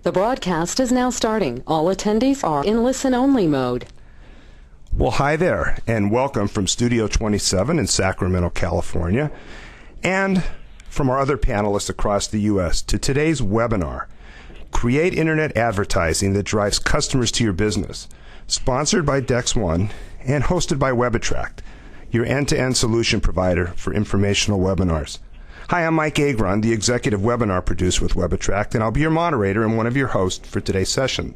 The broadcast is now starting. All attendees are in listen-only mode. Well, hi there, and welcome from Studio 27 in Sacramento, California, and from our other panelists across the U.S. to today's webinar, Create Internet Advertising that Drives Customers to Your Business, sponsored by DexOne and hosted by WebAttract, your end-to-end solution provider for informational webinars. Hi, I'm Mike Agron, the executive webinar producer with WebAttract, and I'll be your moderator and one of your hosts for today's session.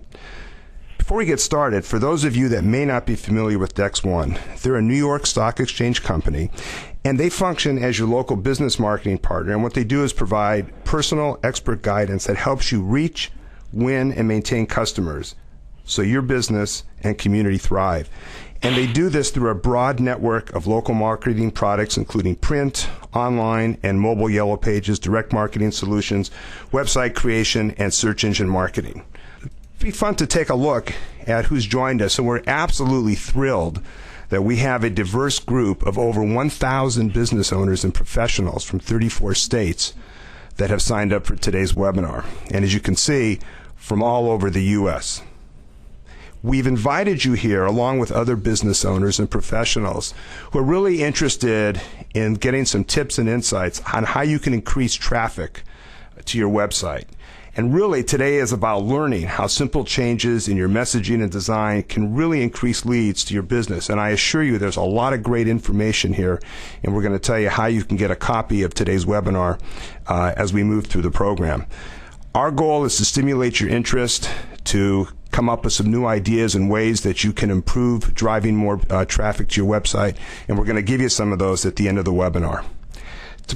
Before we get started, for those of you that may not be familiar with DexOne, they're a New York Stock Exchange company, and they function as your local business marketing partner, and what they do is provide personal expert guidance that helps you reach, win, and maintain customers so your business and community thrive. And they do this through a broad network of local marketing products, including print, online, and mobile yellow pages, direct marketing solutions, website creation, and search engine marketing. It'd be fun to take a look at who's joined us, and we're absolutely thrilled that we have a diverse group of over 1,000 business owners and professionals from 34 states that have signed up for today's webinar. And as you can see, from all over the U.S. We've invited you here along with other business owners and professionals who are really interested in getting some tips and insights on how you can increase traffic to your website. And really today is about learning how simple changes in your messaging and design can really increase leads to your business. And I assure you there's a lot of great information here, and we're going to tell you how you can get a copy of today's webinar as we move through the program. Our goal is to stimulate your interest, to come up with some new ideas and ways that you can improve driving more traffic to your website, and we're going to give you some of those at the end of the webinar.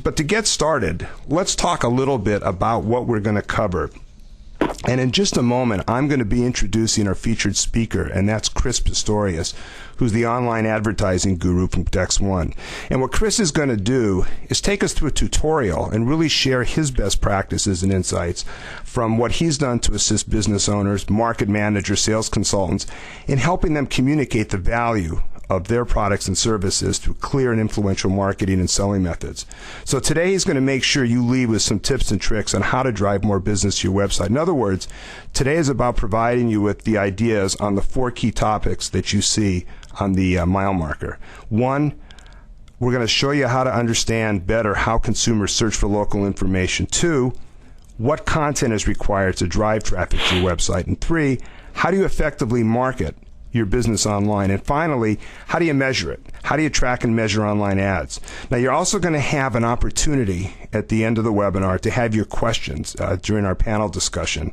But to get started, let's talk a little bit about what we're going to cover. And in just a moment, I'm going to be introducing our featured speaker, and that's Chris Pistorius, who's the online advertising guru from DexOne. And what Chris is going to do is take us through a tutorial and really share his best practices and insights from what he's done to assist business owners, market managers, sales consultants in helping them communicate the value of their products and services through clear and influential marketing and selling methods. So today he's going to make sure you leave with some tips and tricks on how to drive more business to your website. In other words, today is about providing you with the ideas on the 4 key topics that you see on the mile marker. 1, we're going to show you how to understand better how consumers search for local information. 2, what content is required to drive traffic to your website. And 3, how do you effectively market your business online? And finally, how do you measure it? How do you track and measure online ads? Now, you're also going to have an opportunity at the end of the webinar to have your questions during our panel discussion.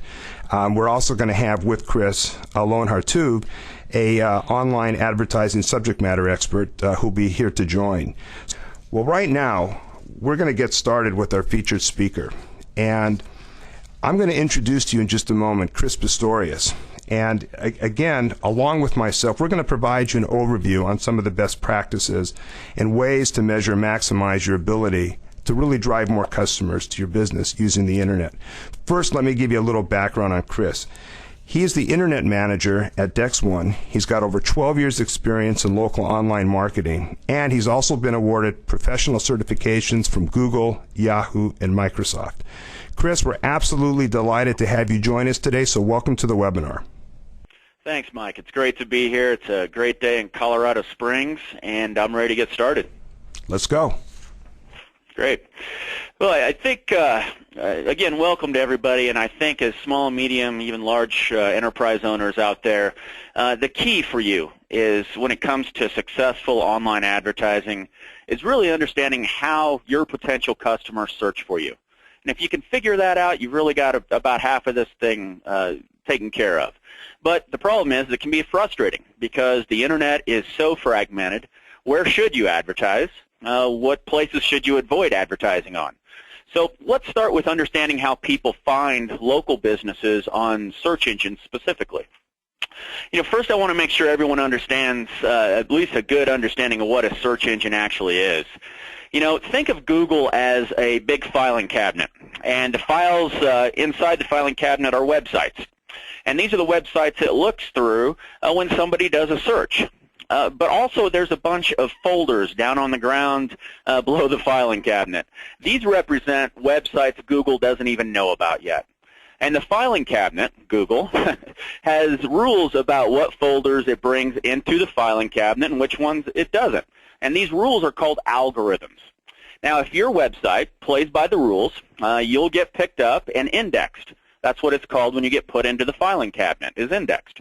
We're also going to have with Chris Alon Hartub, a online advertising subject matter expert who'll be here to join. Well, right now, we're going to get started with our featured speaker. And I'm going to introduce to you in just a moment Chris Pistorius. And again, along with myself, we're going to provide you an overview on some of the best practices and ways to measure and maximize your ability to really drive more customers to your business using the internet. First, let me give you a little background on Chris. He is the internet manager at DexOne. He's got over 12 years experience in local online marketing, and he's also been awarded professional certifications from Google, Yahoo, and Microsoft. Chris, we're absolutely delighted to have you join us today, so welcome to the webinar. Thanks, Mike. It's great to be here. It's a great day in Colorado Springs, and I'm ready to get started. Let's go. Great. Well, I think, again, welcome to everybody, and I think as small, medium, even large enterprise owners out there, the key for you is when it comes to successful online advertising is really understanding how your potential customers search for you. And if you can figure that out, you've really got about half of this thing taken care of. But the problem is it can be frustrating because the internet is so fragmented. Where should you advertise? What places should you avoid advertising on? So let's start with understanding how people find local businesses on search engines specifically. First I want to make sure everyone understands at least a good understanding of what a search engine actually is. Think of Google as a big filing cabinet, and the files inside the filing cabinet are websites. And these are the websites it looks through when somebody does a search. But also there's a bunch of folders down on the ground below the filing cabinet. These represent websites Google doesn't even know about yet. And the filing cabinet, Google, has rules about what folders it brings into the filing cabinet and which ones it doesn't. And these rules are called algorithms. Now, if your website plays by the rules, you'll get picked up and indexed. That's what it's called when you get put into the filing cabinet, is indexed.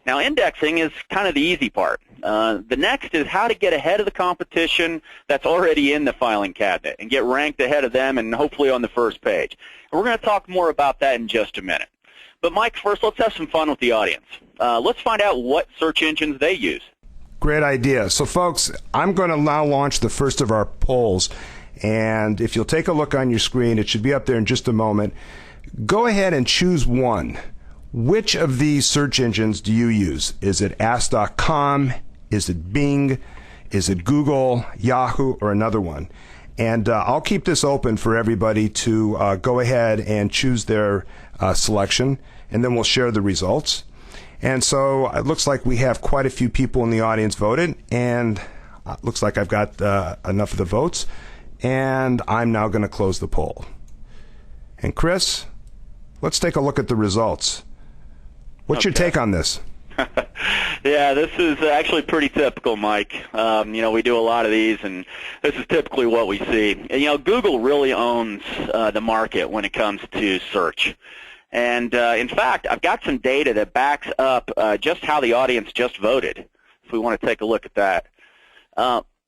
Now, indexing is kind of the easy part. The next is how to get ahead of the competition that's already in the filing cabinet and get ranked ahead of them and hopefully on the first page. And we're going to talk more about that in just a minute. But, Mike, first let's have some fun with the audience. Let's find out what search engines they use. Great idea. So, folks, I'm going to now launch the first of our polls. And if you'll take a look on your screen, it should be up there in just a moment. Go ahead and choose one. Which of these search engines do you use? Is it Ask.com? Is it Bing? Is it Google, Yahoo, or another one? And I'll keep this open for everybody to go ahead and choose their selection, and then we'll share the results. And so it looks like we have quite a few people in the audience voted, and it looks like I've got enough of the votes. And I'm now going to close the poll. And Chris, let's take a look at the results. What's your take on this? Yeah, this is actually pretty typical, Mike. We do a lot of these, and this is typically what we see. And, Google really owns the market when it comes to search. And, in fact, I've got some data that backs up just how the audience just voted, if we want to take a look at that.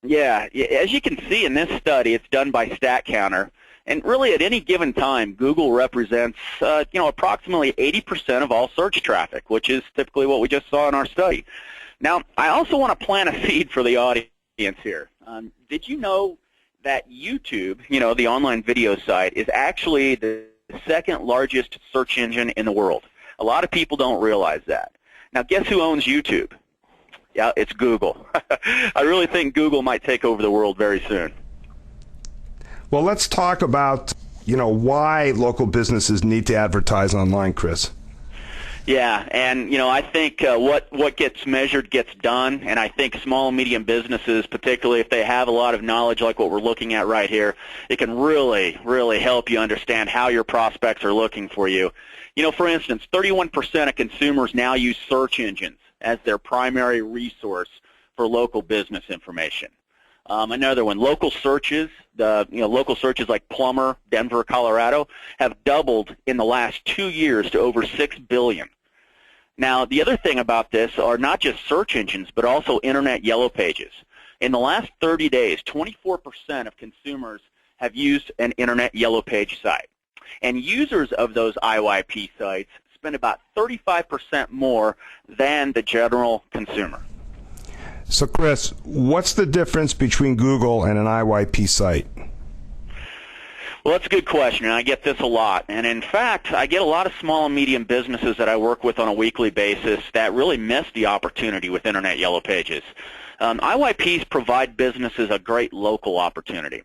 Yeah, as you can see in this study, it's done by StatCounter, and really at any given time, Google represents, approximately 80% of all search traffic, which is typically what we just saw in our study. Now, I also want to plant a seed for the audience here. Did you know that YouTube, the online video site, is actually the second largest search engine in the world? A lot of people don't realize that. Now, guess who owns YouTube? Yeah, it's Google. I really think Google might take over the world very soon. Well, let's talk about, why local businesses need to advertise online, Chris. Yeah, and, I think what gets measured gets done, and I think small and medium businesses, particularly if they have a lot of knowledge like what we're looking at right here, it can really, really help you understand how your prospects are looking for you. For instance, 31% of consumers now use search engines as their primary resource for local business information. Another one, local searches, local searches like plumber, Denver, Colorado, have doubled in the last 2 years to over 6 billion. Now, the other thing about this are not just search engines, but also internet yellow pages. In the last 30 days, 24% of consumers have used an internet yellow page site. And users of those IYP sites spend about 35% more than the general consumer. So, Chris, what's the difference between Google and an IYP site? Well, that's a good question, and I get this a lot. And in fact, I get a lot of small and medium businesses that I work with on a weekly basis that really miss the opportunity with Internet Yellow Pages. IYPs provide businesses a great local opportunity.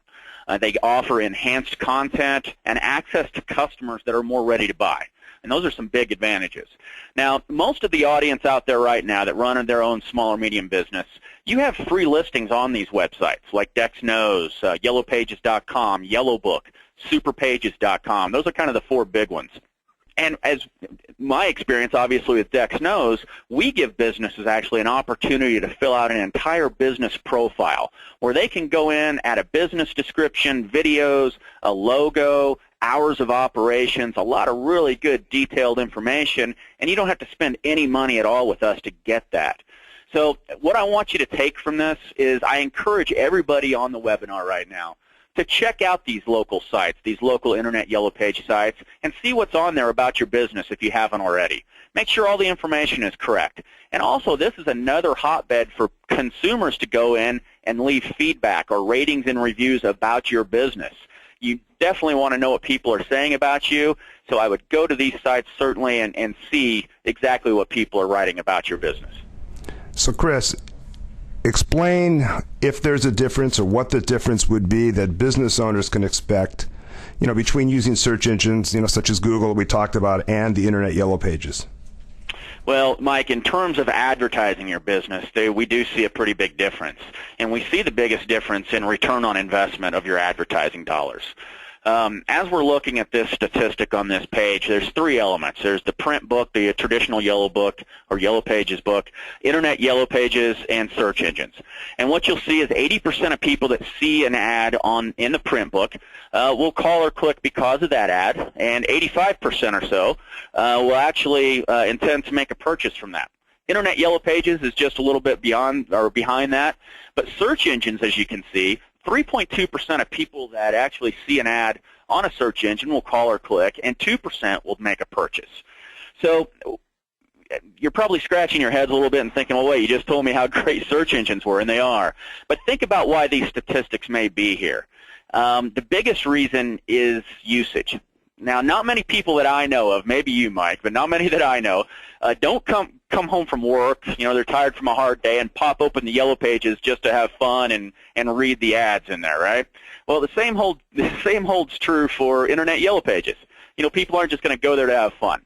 They offer enhanced content and access to customers that are more ready to buy. And those are some big advantages. Now, most of the audience out there right now that run their own small or medium business, you have free listings on these websites like DexKnows, YellowPages.com, YellowBook, SuperPages.com. Those are kind of the four big ones. And as my experience, obviously, with DexKnows, we give businesses actually an opportunity to fill out an entire business profile where they can go in, add a business description, videos, a logo, hours of operations, a lot of really good detailed information, and you don't have to spend any money at all with us to get that. So what I want you to take from this is I encourage everybody on the webinar right now to check out these local sites, these local Internet Yellow Page sites, and see what's on there about your business if you haven't already. Make sure all the information is correct. And also, this is another hotbed for consumers to go in and leave feedback or ratings and reviews about your business. You definitely want to know what people are saying about you, so I would go to these sites certainly and see exactly what people are writing about your business. So, Chris, explain if there's a difference or what the difference would be that business owners can expect, between using search engines, such as Google we talked about, and the Internet Yellow Pages. Well, Mike, in terms of advertising your business, we do see a pretty big difference. And we see the biggest difference in return on investment of your advertising dollars. As we're looking at this statistic on this page, there's three elements. There's the print book, the traditional yellow book or yellow pages book, internet yellow pages, and search engines. And what you'll see is 80% of people that see an ad in the print book will call or click because of that ad, and 85% or so will actually intend to make a purchase from that. Internet yellow pages is just a little bit beyond or behind that, but search engines, as you can see, 3.2% of people that actually see an ad on a search engine will call or click, and 2% will make a purchase. So you're probably scratching your heads a little bit and thinking, well, wait, you just told me how great search engines were, and they are. But think about why these statistics may be here. The biggest reason is usage. Now, not many people that I know of, maybe you, Mike, but not many that I know, don't come home from work, they're tired from a hard day, and pop open the yellow pages just to have fun and read the ads in there, right? Well, the same holds true for internet yellow pages. People aren't just going to go there to have fun.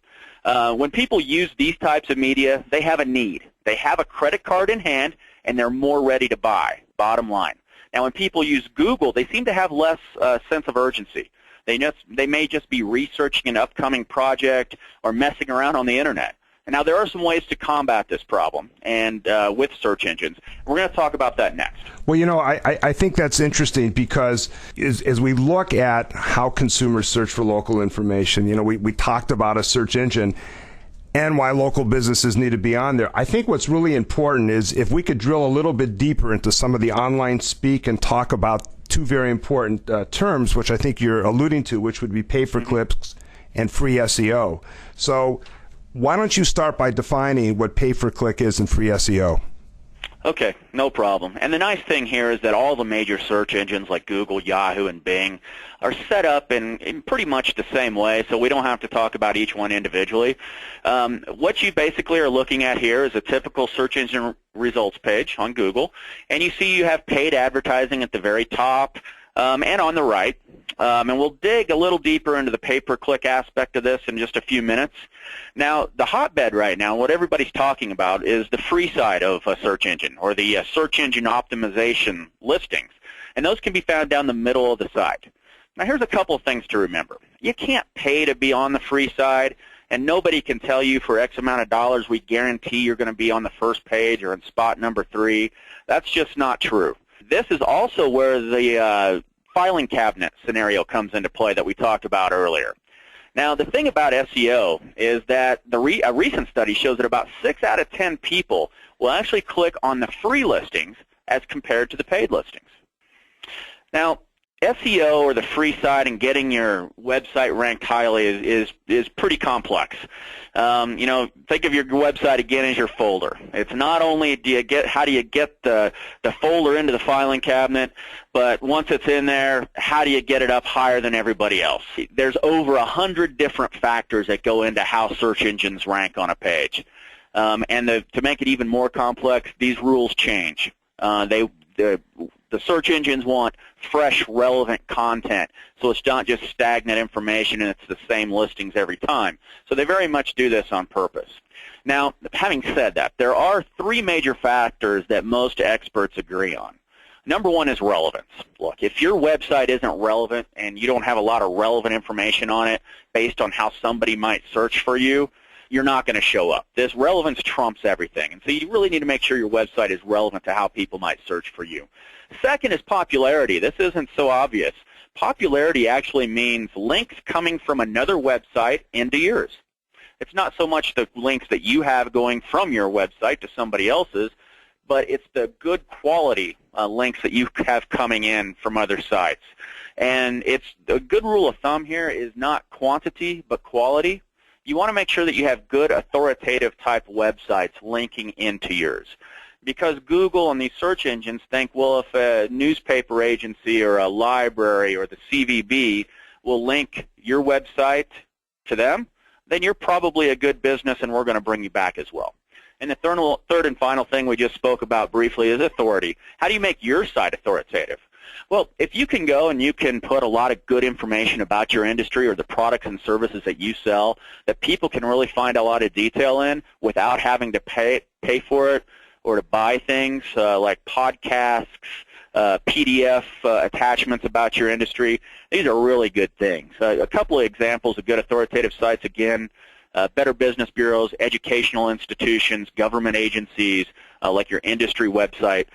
When people use these types of media, they have a need. They have a credit card in hand, and they're more ready to buy, bottom line. Now, when people use Google, they seem to have less sense of urgency. They may just be researching an upcoming project or messing around on the internet. And now, there are some ways to combat this problem and with search engines. We're going to talk about that next. Well, I think that's interesting because as we look at how consumers search for local information, we talked about a search engine and why local businesses need to be on there. I think what's really important is if we could drill a little bit deeper into some of the online speak and talk about two very important terms, which I think you're alluding to, which would be pay-per-clicks and free SEO. So why don't you start by defining what pay-per-click is and free SEO? Okay, no problem. And the nice thing here is that all the major search engines like Google, Yahoo, and Bing are set up in pretty much the same way, so we don't have to talk about each one individually. What you basically are looking at here is a typical search engine results page on Google, and you see you have paid advertising at the very top and on the right. And we'll dig a little deeper into the pay-per-click aspect of this in just a few minutes. Now, the hotbed right now, what everybody's talking about is the free side of a search engine or the search engine optimization listings. And those can be found down the middle of the site. Now, here's a couple of things to remember. You can't pay to be on the free side, and nobody can tell you for X amount of dollars we guarantee you're going to be on the first page or in spot number 3. That's just not true. This is also where the filing cabinet scenario comes into play that we talked about earlier. Now, the thing about SEO is that a recent study shows that about 6 out of 10 people will actually click on the free listings as compared to the paid listings. Now, SEO or the free side and getting your website ranked highly is pretty complex. Think of your website again as your folder. It's not only how do you get the folder into the filing cabinet, but once it's in there, how do you get it up higher than everybody else? There's over 100 different factors that go into how search engines rank on a page. To make it even more complex, these rules change. The search engines want fresh, relevant content, so it's not just stagnant information and it's the same listings every time. So they very much do this on purpose. Now, having said that, there are 3 major factors that most experts agree on. Number 1 is relevance. Look, if your website isn't relevant and you don't have a lot of relevant information on it based on how somebody might search for you, you're not going to show up. This relevance trumps everything, and so you really need to make sure your website is relevant to how people might search for you. Second is popularity. This isn't so obvious. Popularity actually means links coming from another website into yours. It's not so much the links that you have going from your website to somebody else's, but it's the good quality links that you have coming in from other sites. And it's a good rule of thumb here is not quantity but quality. You want to make sure that you have good authoritative type websites linking into yours. Because Google and these search engines think, well, if a newspaper agency or a library or the CVB will link your website to them, then you're probably a good business and we're going to bring you back as well. And the third and final thing we just spoke about briefly is authority. How do you make your site authoritative? Well, if you can go and you can put a lot of good information about your industry or the products and services that you sell that people can really find a lot of detail in without having to pay for it or to buy things like podcasts, PDF attachments about your industry. These are really good things. A couple of examples of good authoritative sites, again, Better Business Bureaus, educational institutions, government agencies, like your industry website,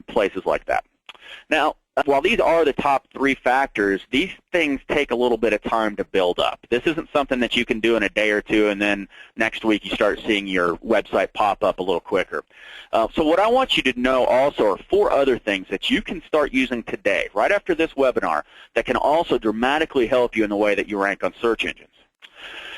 places like that. Now, while these are the top 3 factors, these things take a little bit of time to build up. This isn't something that you can do in a day or two and then next week you start seeing your website pop up a little quicker. So what I want you to know also are 4 other things that you can start using today, right after this webinar, that can also dramatically help you in the way that you rank on search engines.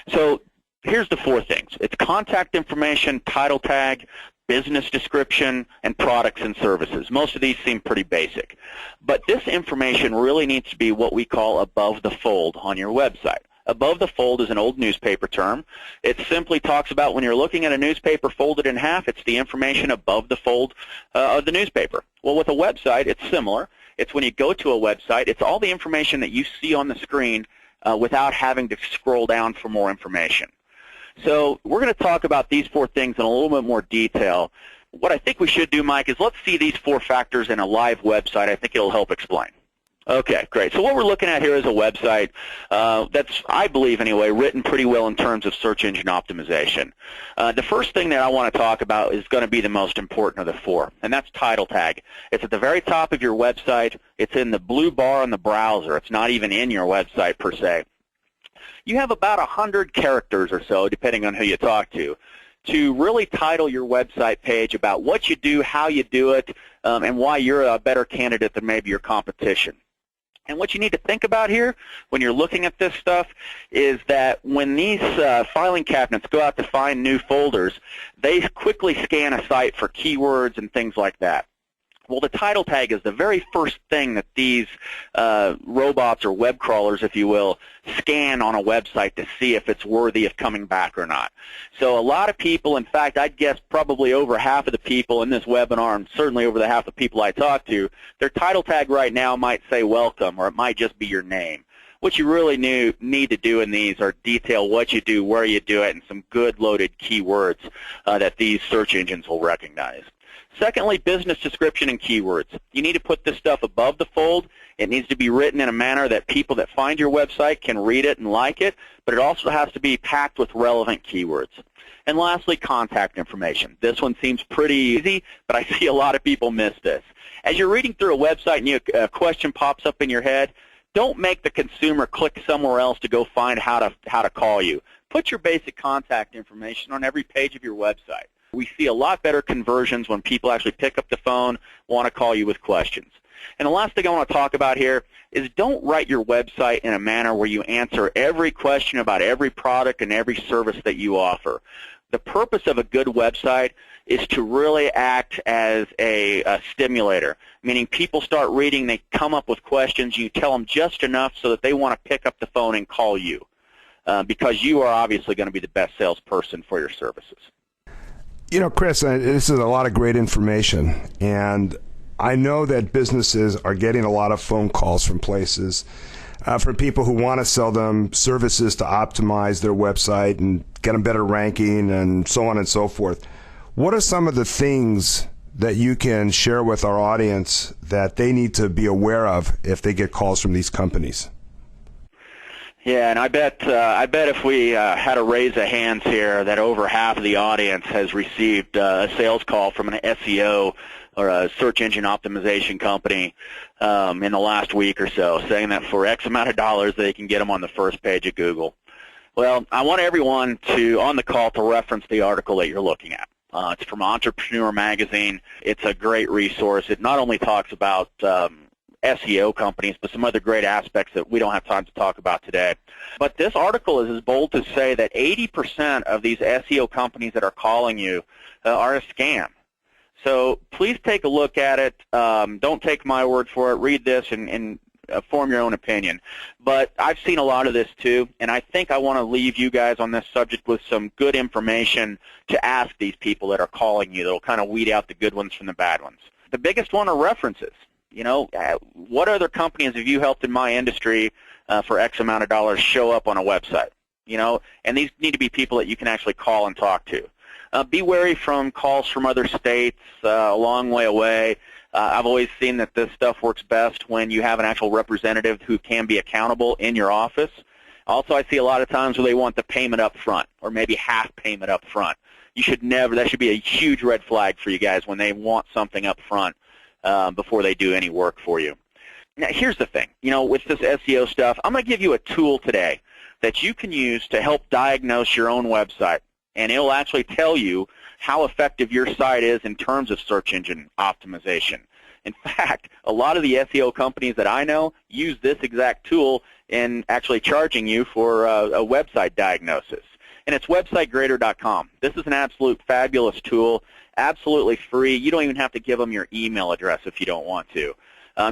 So here's the 4 things. It's contact information, title tag, business description, and products and services. Most of these seem pretty basic. But this information really needs to be what we call above the fold on your website. Above the fold is an old newspaper term. It simply talks about when you're looking at a newspaper folded in half, it's the information above the fold of the newspaper. Well, with a website, it's similar. It's when you go to a website, it's all the information that you see on the screen without having to scroll down for more information. So we're going to talk about these 4 things in a little bit more detail. What I think we should do, Mike, is let's see these 4 factors in a live website. I think it'll help explain. Okay, great. So what we're looking at here is a website that's, I believe anyway, written pretty well in terms of search engine optimization. The first thing that I want to talk about is going to be the most important of the 4, and that's title tag. It's at the very top of your website. It's in the blue bar on the browser. It's not even in your website per se. You have about 100 characters or so, depending on who you talk to really title your website page about what you do, how you do it, and why you're a better candidate than maybe your competition. And what you need to think about here when you're looking at this stuff is that when these filing cabinets go out to find new folders, they quickly scan a site for keywords and things like that. Well, the title tag is the very first thing that these robots or web crawlers, if you will, scan on a website to see if it's worthy of coming back or not. So a lot of people, in fact, I'd guess probably over half of the people in this webinar, and certainly over the half the people I talk to, their title tag right now might say welcome, or it might just be your name. What you really need to do in these are detail what you do, where you do it, and some good loaded keywords that these search engines will recognize. Secondly, business description and keywords. You need to put this stuff above the fold. It needs to be written in a manner that people that find your website can read it and like it, but it also has to be packed with relevant keywords. And lastly, contact information. This one seems pretty easy, but I see a lot of people miss this. As you're reading through a website and a question pops up in your head, don't make the consumer click somewhere else to go find how to call you. Put your basic contact information on every page of your website. We see a lot better conversions when people actually pick up the phone, want to call you with questions. And the last thing I want to talk about here is don't write your website in a manner where you answer every question about every product and every service that you offer. The purpose of a good website is to really act as a stimulator, meaning people start reading, they come up with questions, you tell them just enough so that they want to pick up the phone and call you because you are obviously going to be the best salesperson for your services. You know, Chris, this is a lot of great information, and I know that businesses are getting a lot of phone calls from places, from people who want to sell them services to optimize their website and get them better ranking and so on and so forth. What are some of the things that you can share with our audience that they need to be aware of if they get calls from these companies? Yeah, and I bet if we had a raise of hands here that over half of the audience has received a sales call from an SEO or a search engine optimization company in the last week or so, saying that for X amount of dollars they can get them on the first page of Google. Well, I want everyone on the call to reference the article that you're looking at. It's from Entrepreneur Magazine. It's a great resource. It not only talks about SEO companies, but some other great aspects that we don't have time to talk about today. But this article is as bold to say that 80% of these SEO companies that are calling you are a scam. So please take a look at it. Don't take my word for it. Read this and form your own opinion. But I've seen a lot of this too, and I think I want to leave you guys on this subject with some good information to ask these people that are calling you that will kind of weed out the good ones from the bad ones. The biggest one are references. You know, what other companies have you helped in my industry for X amount of dollars show up on a website? You know, and these need to be people that you can actually call and talk to. Be wary from calls from other states a long way away. I've always seen that this stuff works best when you have an actual representative who can be accountable in your office. Also, I see a lot of times where they want the payment up front or maybe half payment up front. You should never, that should be a huge red flag for you guys when they want something up front before they do any work for you. Now, here's the thing. With this SEO stuff, I'm going to give you a tool today that you can use to help diagnose your own website, and it'll actually tell you how effective your site is in terms of search engine optimization. In fact, a lot of the SEO companies that I know use this exact tool in actually charging you for a website diagnosis, and it's websitegrader.com. This is an absolute fabulous tool, absolutely free. You don't even have to give them your email address if you don't want to.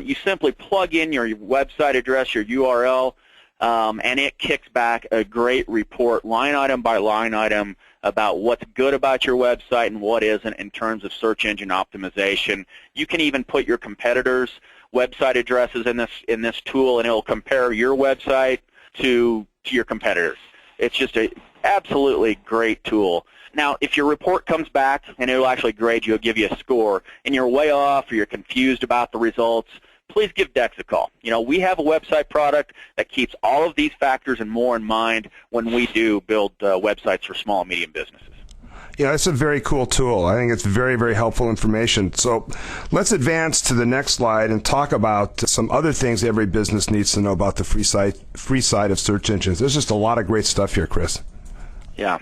You simply plug in your website address, your URL, and it kicks back a great report, line item by line item, about what's good about your website and what isn't in terms of search engine optimization. You can even put your competitors' website addresses in this tool, and it will compare your website to your competitors. It's just an absolutely great tool. Now, if your report comes back and it will actually grade you, it'll give you a score, and you're way off or you're confused about the results, please give Dex a call. We have a website product that keeps all of these factors and more in mind when we do build websites for small and medium businesses. Yeah, it's a very cool tool. I think it's very, very helpful information. So let's advance to the next slide and talk about some other things every business needs to know about the free side of search engines. There's just a lot of great stuff here, Chris. Yeah.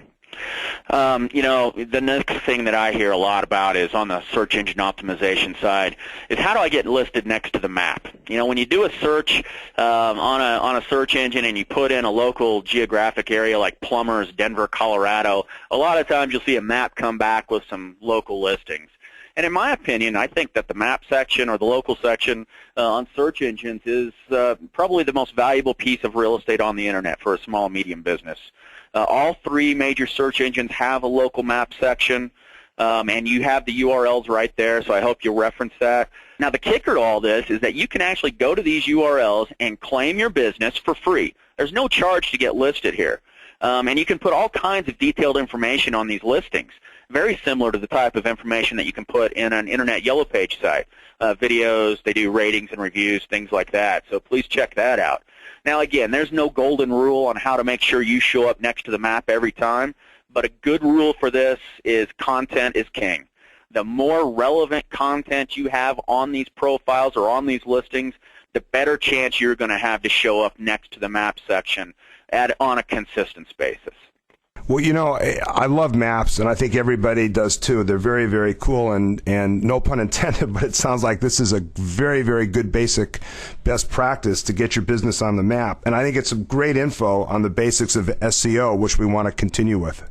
The next thing that I hear a lot about is on the search engine optimization side is how do I get listed next to the map? When you do a search on a search engine and you put in a local geographic area like Plumbers, Denver, Colorado, a lot of times you'll see a map come back with some local listings. And in my opinion, I think that the map section or the local section on search engines is probably the most valuable piece of real estate on the Internet for a small, medium business. All three major search engines have a local map section, and you have the URLs right there, so I hope you'll reference that. Now, the kicker to all this is that you can actually go to these URLs and claim your business for free. There's no charge to get listed here, and you can put all kinds of detailed information on these listings, very similar to the type of information that you can put in an Internet Yellow Page site. Videos, they do ratings and reviews, things like that, so please check that out. Now, again, there's no golden rule on how to make sure you show up next to the map every time, but a good rule for this is content is king. The more relevant content you have on these profiles or on these listings, the better chance you're going to have to show up next to the map section on a consistent basis. Well, I love maps, and I think everybody does too. They're very, very cool, and no pun intended, but it sounds like this is a very, very good best practice to get your business on the map. And I think it's some great info on the basics of SEO, which we want to continue with.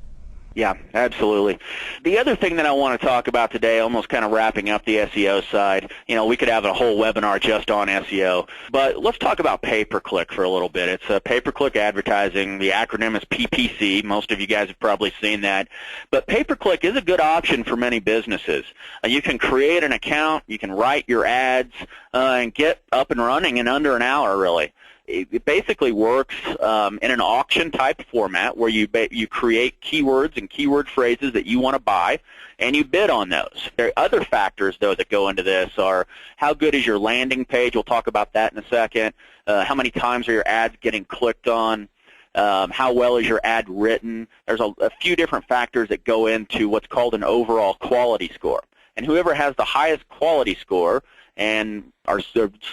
Yeah, absolutely. The other thing that I want to talk about today, almost kind of wrapping up the SEO side, we could have a whole webinar just on SEO, but let's talk about pay-per-click for a little bit. It's pay-per-click advertising. The acronym is PPC. Most of you guys have probably seen that. But pay-per-click is a good option for many businesses. You can create an account, you can write your ads, and get up and running in under an hour, really. It basically works in an auction-type format where you create keywords and keyword phrases that you want to buy, and you bid on those. There are other factors, though, that go into this are how good is your landing page. We'll talk about that in a second. How many times are your ads getting clicked on? How well is your ad written? There's a few different factors that go into what's called an overall quality score. And whoever has the highest quality score and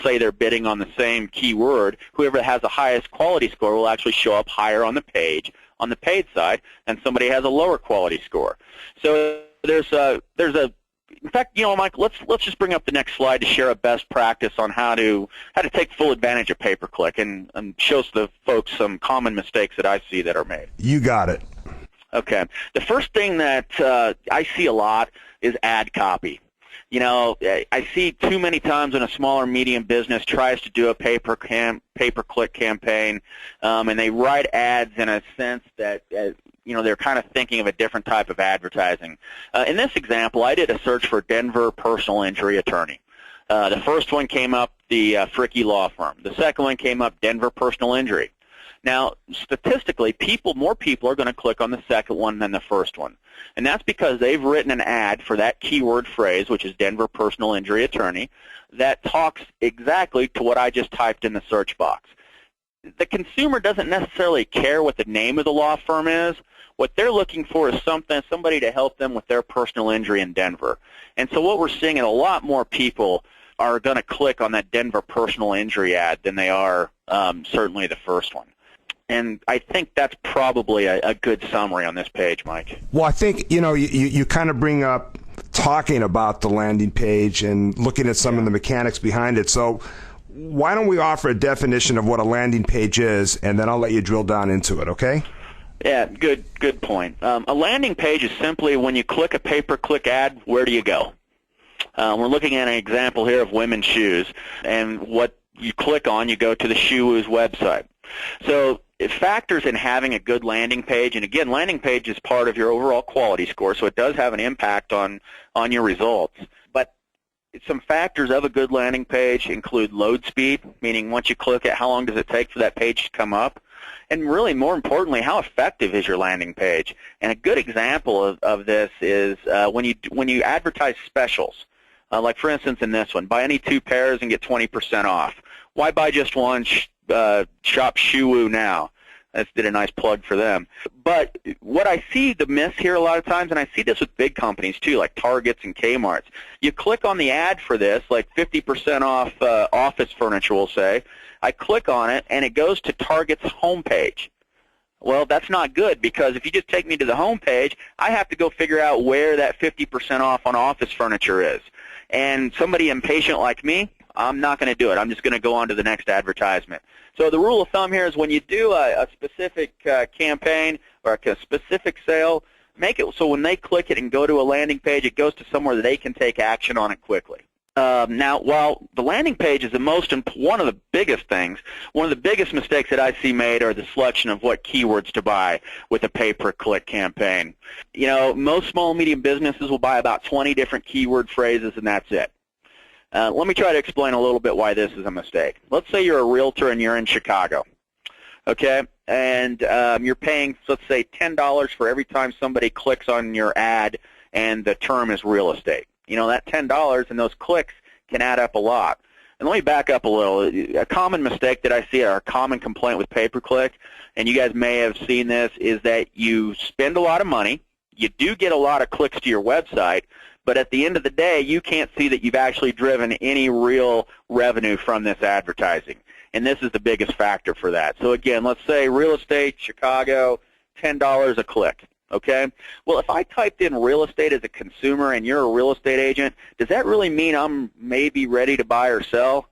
say they're bidding on the same keyword, whoever has the highest quality score will actually show up higher on the page on the paid side, and somebody has a lower quality score. So there's a in fact, Mike, let's just bring up the next slide to share a best practice on how to take full advantage of pay-per-click and show the folks some common mistakes that I see that are made. You got it. Okay. The first thing that I see a lot is ad copy. I see too many times when a small or medium business tries to do a pay-per-click campaign, and they write ads in a sense that they're kind of thinking of a different type of advertising. In this example, I did a search for Denver personal injury attorney. The first one came up, the Fricky Law Firm. The second one came up, Denver personal injury. Now, statistically, more people are going to click on the second one than the first one. And that's because they've written an ad for that keyword phrase, which is Denver personal injury attorney, that talks exactly to what I just typed in the search box. The consumer doesn't necessarily care what the name of the law firm is. What they're looking for is somebody to help them with their personal injury in Denver. And so what we're seeing is a lot more people are going to click on that Denver personal injury ad than they are certainly the first one. And I think that's probably a good summary on this page, Mike. Well, I think, you kind of bring up talking about the landing page and looking at some of the mechanics behind it. So why don't we offer a definition of what a landing page is, and then I'll let you drill down into it, okay? Yeah, good point. A landing page is simply when you click a pay-per-click ad, where do you go? We're looking at an example here of women's shoes, and what you click on, you go to the Shoewoo's website. So it factors in having a good landing page, and again, landing page is part of your overall quality score, so it does have an impact on your results. But some factors of a good landing page include load speed, meaning once you click it, how long does it take for that page to come up? And really, more importantly, how effective is your landing page? And a good example of this is when you advertise specials. Like, for instance, in this one, buy any 2 pairs and get 20% off. Why buy just one? Shop Shoewoo now. That did a nice plug for them. But what I see the miss here a lot of times, and I see this with big companies too, like Targets and Kmart's, you click on the ad for this, like 50% off office furniture, we'll say. I click on it, and it goes to Target's homepage. Well, that's not good, because if you just take me to the homepage, I have to go figure out where that 50% off on office furniture is. And somebody impatient like me, I'm not going to do it. I'm just going to go on to the next advertisement. So the rule of thumb here is when you do a specific campaign or a specific sale, make it so when they click it and go to a landing page, it goes to somewhere that they can take action on it quickly. Now, while the landing page is one of the biggest things, one of the biggest mistakes that I see made are the selection of what keywords to buy with a pay-per-click campaign. Most small and medium businesses will buy about 20 different keyword phrases, and that's it. Let me try to explain a little bit why this is a mistake. Let's say you're a realtor and you're in Chicago, okay, and you're paying, let's say, $10 for every time somebody clicks on your ad and the term is real estate. That $10 and those clicks can add up a lot. And let me back up a little. A common mistake that I see, or a common complaint with pay-per-click, and you guys may have seen this, is that you spend a lot of money, you do get a lot of clicks to your website, but at the end of the day, you can't see that you've actually driven any real revenue from this advertising. And this is the biggest factor for that. So again, let's say real estate, Chicago, $10 a click. Okay? Well, if I typed in real estate as a consumer and you're a real estate agent, does that really mean I'm maybe ready to buy or sell?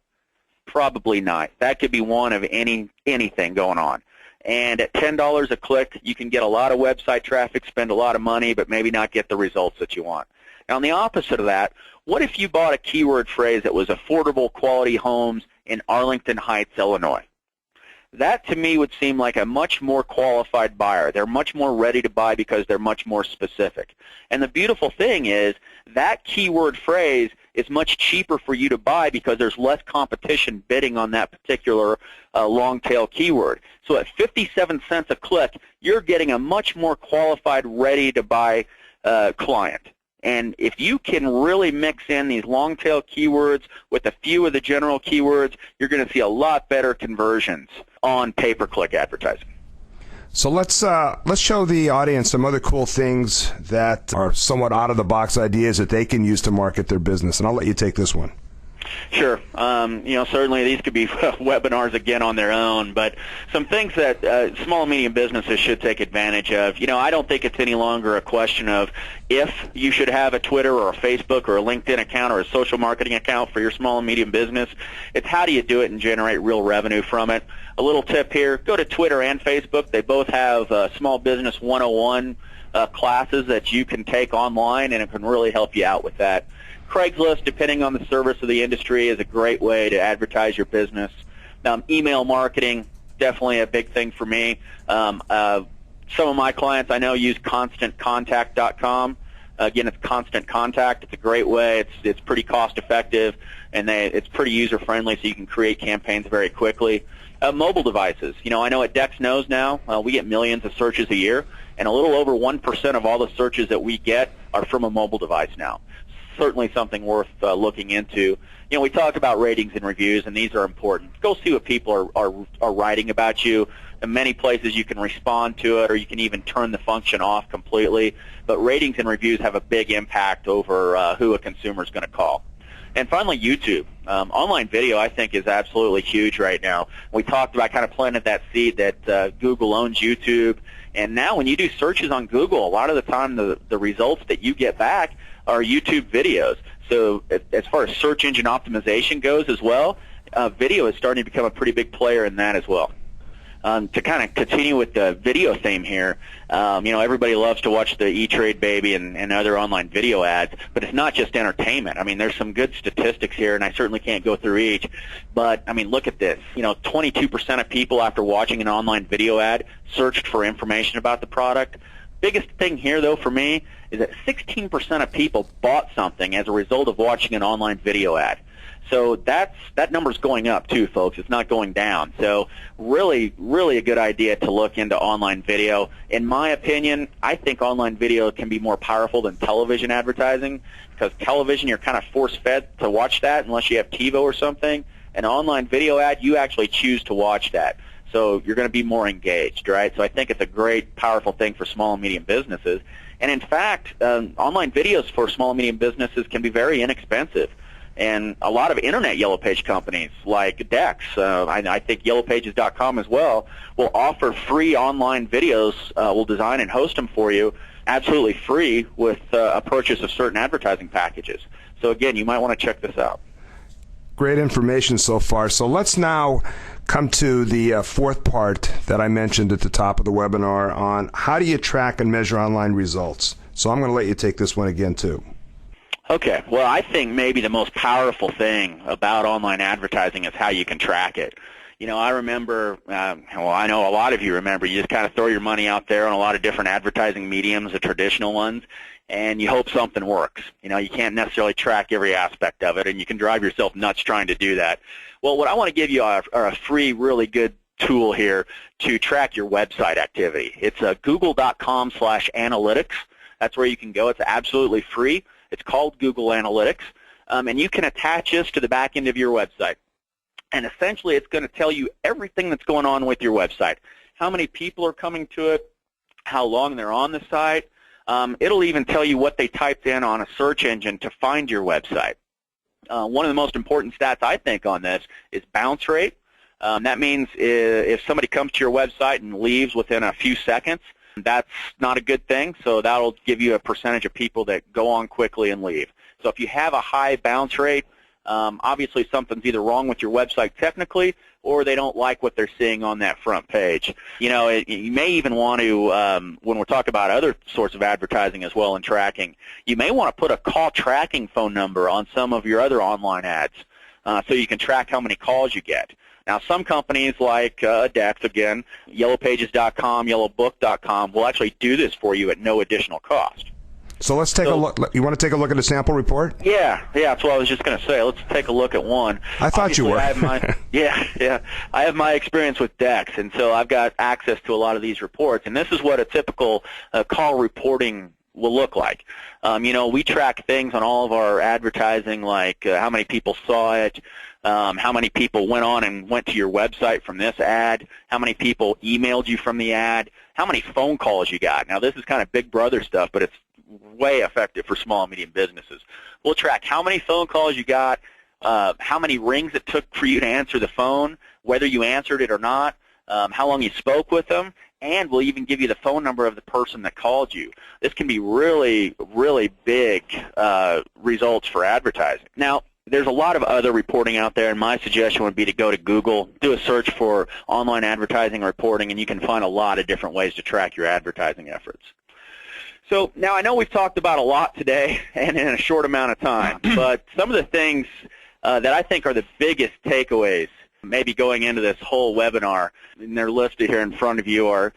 Probably not. That could be one of anything going on. And at $10 a click, you can get a lot of website traffic, spend a lot of money, but maybe not get the results that you want. Now, on the opposite of that, what if you bought a keyword phrase that was affordable quality homes in Arlington Heights, Illinois? That, to me, would seem like a much more qualified buyer. They're much more ready to buy because they're much more specific. And the beautiful thing is that keyword phrase is much cheaper for you to buy because there's less competition bidding on that particular long-tail keyword. So at 57 cents a click, you're getting a much more qualified, ready-to-buy client. And if you can really mix in these long-tail keywords with a few of the general keywords, you're going to see a lot better conversions on pay-per-click advertising. So let's show the audience some other cool things that are somewhat out-of-the-box ideas that they can use to market their business. And I'll let you take this one. Sure. Certainly these could be webinars again on their own, but some things that small and medium businesses should take advantage of. I don't think it's any longer a question of if you should have a Twitter or a Facebook or a LinkedIn account or a social marketing account for your small and medium business. It's how do you do it and generate real revenue from it. A little tip here, go to Twitter and Facebook. They both have Small Business 101 classes that you can take online, and it can really help you out with that. Craigslist, depending on the service of the industry, is a great way to advertise your business. Email marketing, definitely a big thing for me. Some of my clients I know use ConstantContact.com. Again, it's constant contact. It's a great way. It's pretty cost effective, and it's pretty user friendly, so you can create campaigns very quickly. Mobile devices. I know at Dex Knows now, we get millions of searches a year, and a little over 1% of all the searches that we get are from a mobile device now. Certainly something worth looking into. We talk about ratings and reviews, and these are important. Go see what people are writing about you. In many places you can respond to it, or you can even turn the function off completely. But ratings and reviews have a big impact over who a consumer is going to call. And finally, YouTube. Online video, I think, is absolutely huge right now. We talked about kind of planted that seed that Google owns YouTube. And now when you do searches on Google, a lot of the time the results that you get back are YouTube videos. So as far as search engine optimization goes as well, video is starting to become a pretty big player in that as well. To kind of continue with the video theme here, everybody loves to watch the E-Trade Baby and other online video ads, but it's not just entertainment. I mean, there's some good statistics here, and I certainly can't go through each, but, I mean, look at this. 22% of people after watching an online video ad searched for information about the product. Biggest thing here, though, for me, is that 16% of people bought something as a result of watching an online video ad. So that number's going up too, folks. It's not going down. So really, really a good idea to look into online video. In my opinion, I think online video can be more powerful than television advertising, because television, you're kind of force-fed to watch that unless you have TiVo or something. An online video ad, you actually choose to watch that. So you're going to be more engaged, right? So I think it's a great, powerful thing for small and medium businesses. And in fact, online videos for small and medium businesses can be very inexpensive. And a lot of internet Yellow Page companies like Dex, I think YellowPages.com as well, will offer free online videos. We'll design and host them for you absolutely free with a purchase of certain advertising packages. So again, you might want to check this out. Great information so far. So let's now come to the fourth part that I mentioned at the top of the webinar on how do you track and measure online results. So I'm going to let you take this one again too. Okay. Well, I think maybe the most powerful thing about online advertising is how you can track it. I remember, I know a lot of you remember, you just kind of throw your money out there on a lot of different advertising mediums, the traditional ones, and you hope something works. You can't necessarily track every aspect of it, and you can drive yourself nuts trying to do that. Well, what I want to give you are a free, really good tool here to track your website activity. It's google.com/analytics. That's where you can go. It's absolutely free. It's called Google Analytics, and you can attach this to the back end of your website. And essentially, it's going to tell you everything that's going on with your website, how many people are coming to it, how long they're on the site. It'll even tell you what they typed in on a search engine to find your website. One of the most important stats, I think, on this is bounce rate. That means if somebody comes to your website and leaves within a few seconds, that's not a good thing, so that'll give you a percentage of people that go on quickly and leave. So if you have a high bounce rate, obviously something's either wrong with your website technically, or they don't like what they're seeing on that front page. You may even want to, when we're talking about other sorts of advertising as well and tracking, you may want to put a call tracking phone number on some of your other online ads so you can track how many calls you get. Now, some companies like Dex, again, YellowPages.com, YellowBook.com, will actually do this for you at no additional cost. So let's take a look. You want to take a look at a sample report? Yeah, that's what I was just going to say. Let's take a look at one. I thought Obviously, you were. I have my experience with Dex, and so I've got access to a lot of these reports, and this is what a typical call reporting will look like. We track things on all of our advertising, like how many people saw it, how many people went on and went to your website from this ad, how many people emailed you from the ad, how many phone calls you got. Now, this is kind of big brother stuff, but it's way effective for small and medium businesses. We'll track how many phone calls you got, how many rings it took for you to answer the phone, whether you answered it or not, how long you spoke with them, and we'll even give you the phone number of the person that called you. This can be really, really big results for advertising. Now, there's a lot of other reporting out there, and my suggestion would be to go to Google, do a search for online advertising reporting, and you can find a lot of different ways to track your advertising efforts. So now I know we've talked about a lot today and in a short amount of time, but some of the things that I think are the biggest takeaways maybe going into this whole webinar, and they're listed here in front of you, are,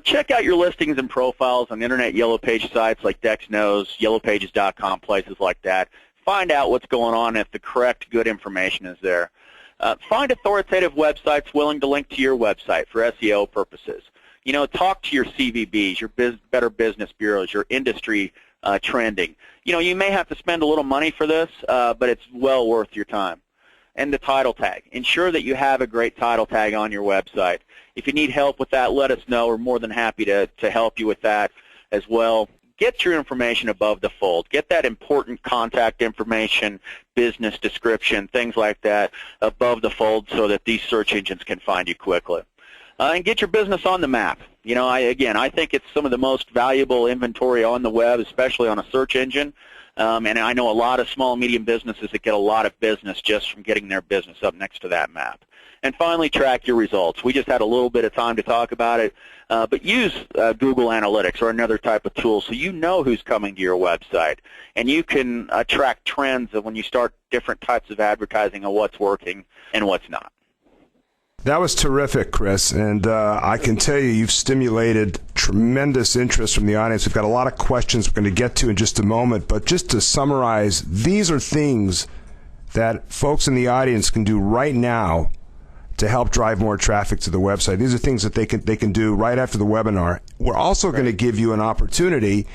check out your listings and profiles on Internet Yellow Page sites like DexKnows, YellowPages.com, places like that. Find out what's going on if the correct, good information is there. Find authoritative websites willing to link to your website for SEO purposes. Talk to your CVBs, your Better Business Bureaus, your industry trending. You may have to spend a little money for this, but it's well worth your time. And the title tag. Ensure that you have a great title tag on your website. If you need help with that, let us know. We're more than happy to help you with that as well. Get your information above the fold. Get that important contact information, business description, things like that above the fold so that these search engines can find you quickly. And get your business on the map. I think it's some of the most valuable inventory on the web, especially on a search engine. And I know a lot of small and medium businesses that get a lot of business just from getting their business up next to that map. And finally, track your results. We just had a little bit of time to talk about it, but use Google Analytics or another type of tool so you know who's coming to your website. And you can track trends of when you start different types of advertising of what's working and what's not. That was terrific, Chris, and I can tell you you've stimulated tremendous interest from the audience. We've got a lot of questions we're going to get to in just a moment, but just to summarize, these are things that folks in the audience can do right now to help drive more traffic to the website. These are things that they can do right after the webinar. We're also going to give you an opportunity,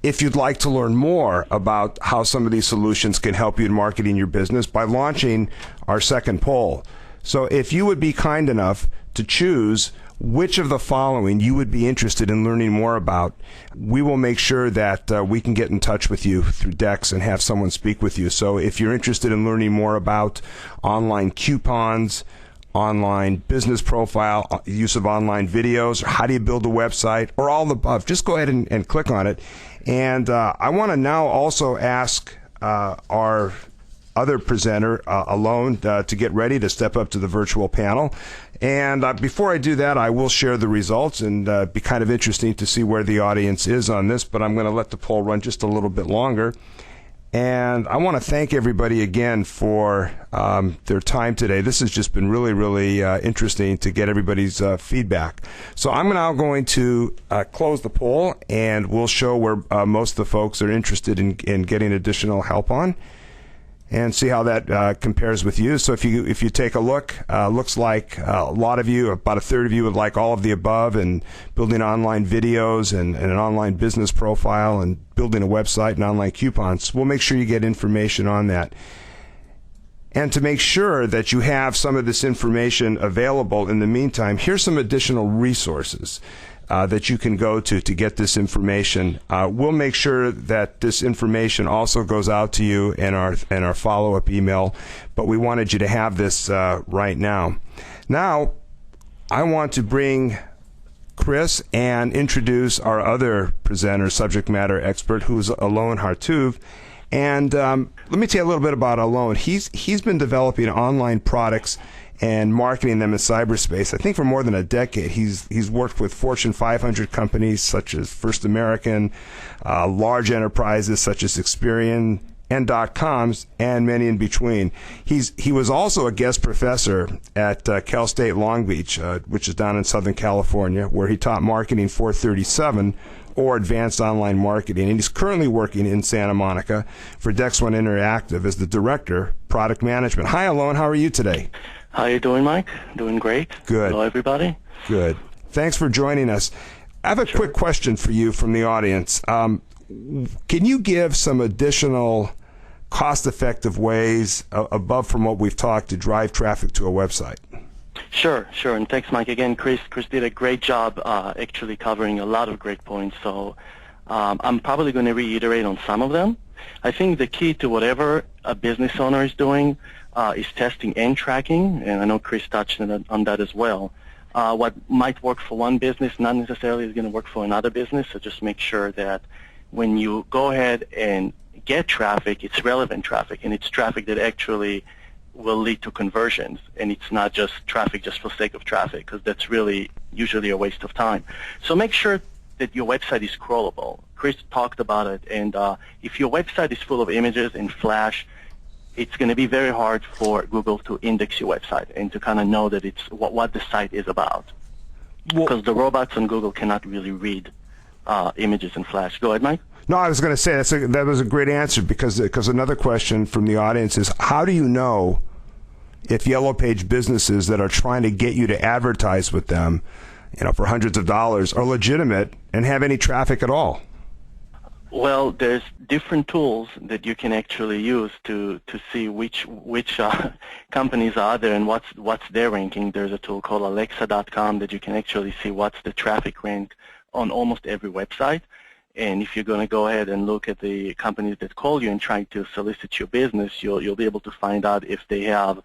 if you'd like to learn more about how some of these solutions can help you in marketing your business, by launching our second poll. So if you would be kind enough to choose which of the following you would be interested in learning more about, we will make sure that we can get in touch with you through Dex and have someone speak with you. So if you're interested in learning more about online coupons, online business profile, use of online videos, or how do you build a website, or all the above, just go ahead and click on it. And I want to now also ask our other presenter, Alon, to get ready to step up to the virtual panel. And before I do that, I will share the results, and be kind of interesting to see where the audience is on this, but I'm going to let the poll run just a little bit longer. And I want to thank everybody again for their time today. This has just been really, really interesting to get everybody's feedback. So I'm now going to close the poll, and we'll show where most of the folks are interested in getting additional help on, and see how that compares with you. So if you take a look, looks like a lot of you, about a third of you, would like all of the above, and building online videos and an online business profile and building a website and online coupons. We'll make sure you get information on that. And to make sure that you have some of this information available in the meantime, here's some additional resources that you can go to get this information. We'll make sure that this information also goes out to you in our follow-up email, but we wanted you to have this right now. Now, I want to bring Chris and introduce our other presenter, subject matter expert, who's Alon Hartuv. And let me tell you a little bit about Alon. He's been developing online products and marketing them in cyberspace, I think, for more than a decade. He's worked with Fortune 500 companies such as First American, large enterprises such as Experian and .coms, and many in between. He was also a guest professor at Cal State Long Beach, which is down in Southern California, where he taught Marketing 437, or Advanced Online Marketing. And he's currently working in Santa Monica for DexOne Interactive as the Director, Product Management. Hi, Alon. How are you today? How are you doing, Mike? Doing great. Good. Hello, everybody. Good. Thanks for joining us. I have a quick question for you from the audience. Can you give some additional cost-effective ways above from what we've talked to drive traffic to a website? Sure. And thanks, Mike. Again, Chris did a great job actually covering a lot of great points. So I'm probably going to reiterate on some of them. I think the key to whatever a business owner is doing is testing and tracking, and I know Chris touched on that as well. What might work for one business not necessarily is going to work for another business, so just make sure that when you go ahead and get traffic, it's relevant traffic, and it's traffic that actually will lead to conversions, and it's not just traffic just for sake of traffic, because that's really usually a waste of time. So make sure that your website is scrollable. Chris talked about it, and if your website is full of images and Flash, it's going to be very hard for Google to index your website and to kind of know that it's what the site is about. Because the robots on Google cannot really read images in Flash. Go ahead, Mike. No, I was going to say that was a great answer because another question from the audience is, how do you know if Yellow Page businesses that are trying to get you to advertise with them, for hundreds of dollars, are legitimate and have any traffic at all? Well, there's different tools that you can actually use to see which companies are there and what's their ranking. There's a tool called Alexa.com that you can actually see what's the traffic rank on almost every website. And if you're going to go ahead and look at the companies that call you and try to solicit your business, you'll be able to find out if they have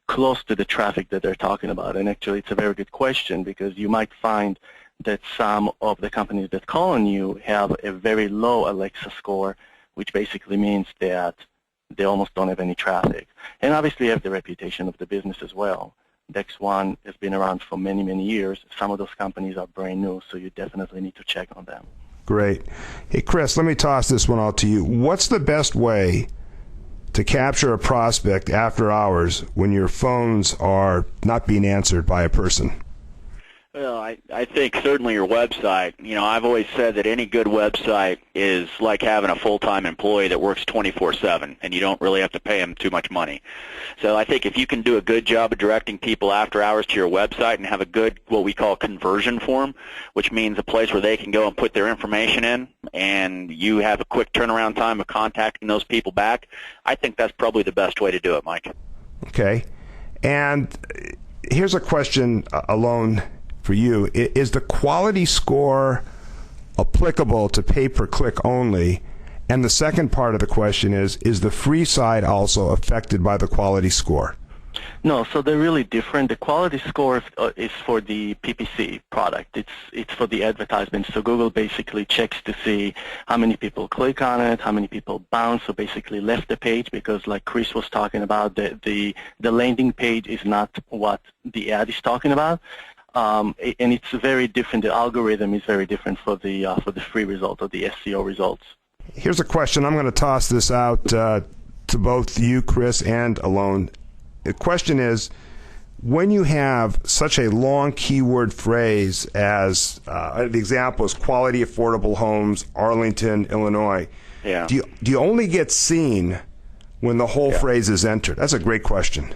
close to the traffic that they're talking about. And actually, it's a very good question because you might find that some of the companies that call on you have a very low Alexa score, which basically means that they almost don't have any traffic. And obviously, you have the reputation of the business as well. DexOne has been around for many, many years. Some of those companies are brand new, so you definitely need to check on them. Great. Hey, Chris, let me toss this one out to you. What's the best way to capture a prospect after hours when your phones are not being answered by a person? Well, I think certainly your website. I've always said that any good website is like having a full-time employee that works 24/7, and you don't really have to pay them too much money. So I think if you can do a good job of directing people after hours to your website and have a good, what we call conversion form, which means a place where they can go and put their information in, and you have a quick turnaround time of contacting those people back, I think that's probably the best way to do it, Mike. Okay. And here's a question alone for you. Is the quality score applicable to pay-per-click only? And the second part of the question is the free side also affected by the quality score? No, so they're really different. The quality score is for the PPC product. It's for the advertisement. So Google basically checks to see how many people click on it, how many people bounce, so basically left the page, because like Chris was talking about, the landing page is not what the ad is talking about. And it's very different. The algorithm is very different for the free result or the SEO results. Here's a question. I'm going to toss this out to both you, Chris, and Alon. The question is, when you have such a long keyword phrase as the example is quality affordable homes, Arlington, Illinois, yeah. do you only get seen when the whole phrase is entered? That's a great question.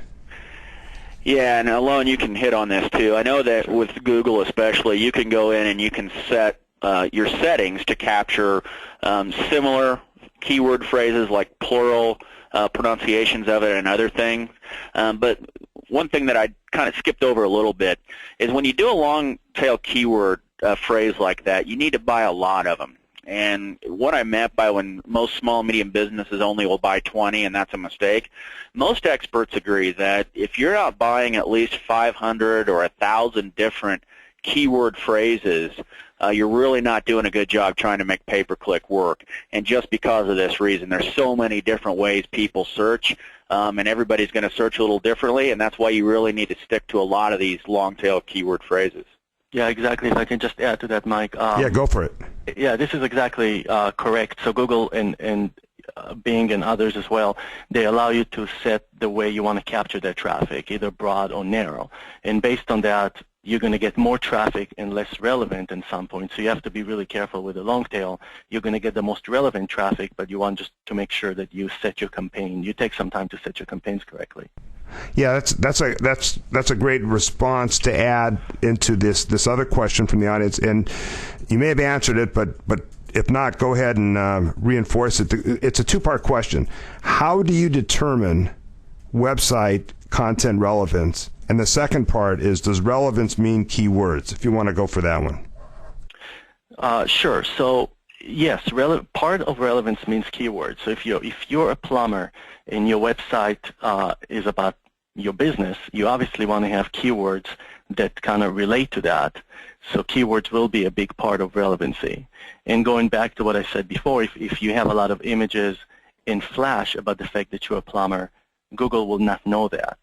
Yeah, and Alon, you can hit on this too. I know that with Google especially, you can go in and you can set your settings to capture similar keyword phrases like plural pronunciations of it and other things. But one thing that I kind of skipped over a little bit is when you do a long tail keyword phrase like that, you need to buy a lot of them. And what I meant by when most small and medium businesses only will buy 20, and that's a mistake, most experts agree that if you're not buying at least 500 or 1,000 different keyword phrases, you're really not doing a good job trying to make pay-per-click work. And just because of this reason, there's so many different ways people search, and everybody's going to search a little differently, and that's why you really need to stick to a lot of these long-tail keyword phrases. Yeah, exactly. If I can just add to that, Mike. Yeah, go for it. Yeah, this is exactly correct. So Google and Bing and others as well, they allow you to set the way you want to capture their traffic, either broad or narrow. And based on that, you're going to get more traffic and less relevant at some point. So you have to be really careful with the long tail. You're going to get the most relevant traffic, but you want just to make sure that you set your campaign. You take some time to set your campaigns correctly. Yeah, that's a great response to add into this other question from the audience, and you may have answered it, but if not, go ahead and reinforce it. It's a two-part question. How do you determine website content relevance? And the second part is, does relevance mean keywords? If you want to go for that one. Sure. So yes, part of relevance means keywords. So if you're a plumber and your website is about your business, you obviously want to have keywords that kind of relate to that. So keywords will be a big part of relevancy. And going back to what I said before, if you have a lot of images in Flash about the fact that you're a plumber, Google will not know that.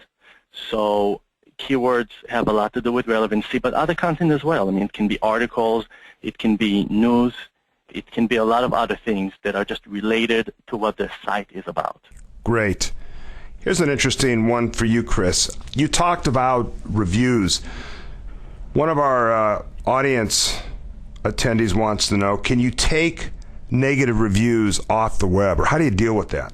So keywords have a lot to do with relevancy, but other content as well. I mean, it can be articles, it can be news, it can be a lot of other things that are just related to what the site is about. Great. Here's an interesting one for you, Chris. You talked about reviews. One of our audience attendees wants to know, can you take negative reviews off the web, or how do you deal with that?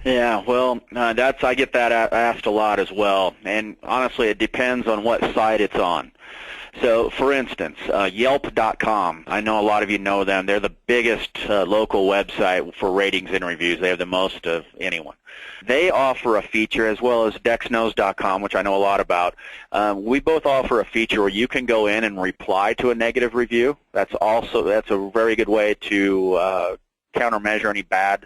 Yeah, well, I get that asked a lot as well, and honestly, it depends on what site it's on. So, for instance, Yelp.com, I know a lot of you know them. They're the biggest local website for ratings and reviews. They have the most of anyone. They offer a feature, as well as DexKnows.com, which I know a lot about. We both offer a feature where you can go in and reply to a negative review. That's a very good way to countermeasure any bad